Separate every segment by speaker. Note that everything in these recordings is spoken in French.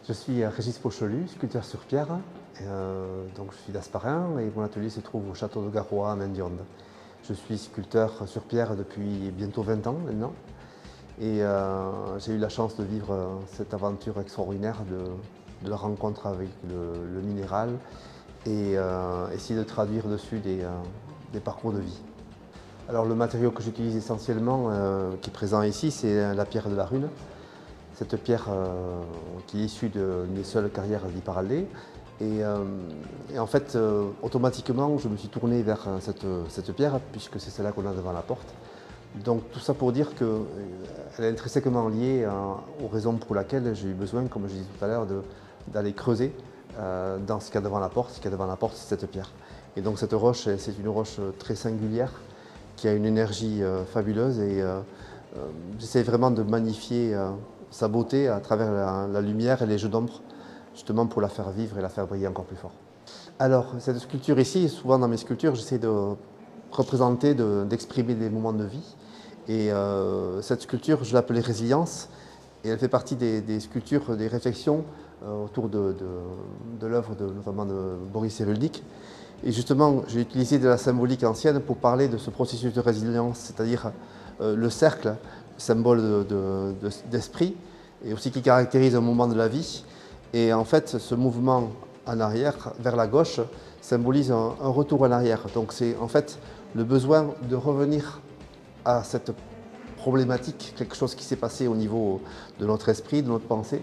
Speaker 1: Je suis Régis Pochelu, sculpteur sur pierre. Donc je suis d'Asparin et mon atelier se trouve au château de Garrois à Mendiande. Je suis sculpteur sur pierre depuis bientôt 20 ans maintenant. Et j'ai eu la chance de vivre cette aventure extraordinaire de la rencontre avec le minéral et essayer de traduire dessus des parcours de vie. Alors le matériau que j'utilise essentiellement, qui est présent ici, c'est la pierre de la Rune. Cette pierre qui est issue d'une seule carrière d'Iparaldé. Et en fait, automatiquement, je me suis tourné vers cette pierre, puisque c'est celle-là qu'on a devant la porte. Donc tout ça pour dire qu'elle est intrinsèquement liée aux raisons pour lesquelles j'ai eu besoin, comme je disais tout à l'heure, d'aller creuser dans ce qu'il y a devant la porte. Ce qu'il y a devant la porte, c'est cette pierre. Et donc cette roche, c'est une roche très singulière, qui a une énergie fabuleuse. Et j'essaie vraiment de magnifier sa beauté à travers la lumière et les jeux d'ombre, justement pour la faire vivre et la faire briller encore plus fort. Alors, cette sculpture ici, souvent dans mes sculptures, j'essaie de représenter, d'exprimer des moments de vie. Et cette sculpture, je l'appelais Résilience, et elle fait partie des sculptures, des réflexions autour de l'œuvre notamment de Boris Cyrulnik. Et justement, j'ai utilisé de la symbolique ancienne pour parler de ce processus de résilience, c'est-à-dire le cercle, symbole d'esprit, et aussi qui caractérise un moment de la vie. Et en fait, ce mouvement en arrière, vers la gauche, symbolise un retour en arrière. Donc c'est en fait le besoin de revenir à cette problématique, quelque chose qui s'est passé au niveau de notre esprit, de notre pensée,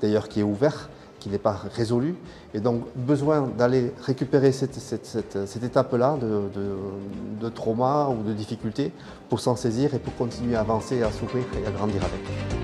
Speaker 1: d'ailleurs qui est ouvert, qui n'est pas résolu, et donc besoin d'aller récupérer cette étape-là de trauma ou de difficulté pour s'en saisir et pour continuer à avancer, à s'ouvrir et à grandir avec.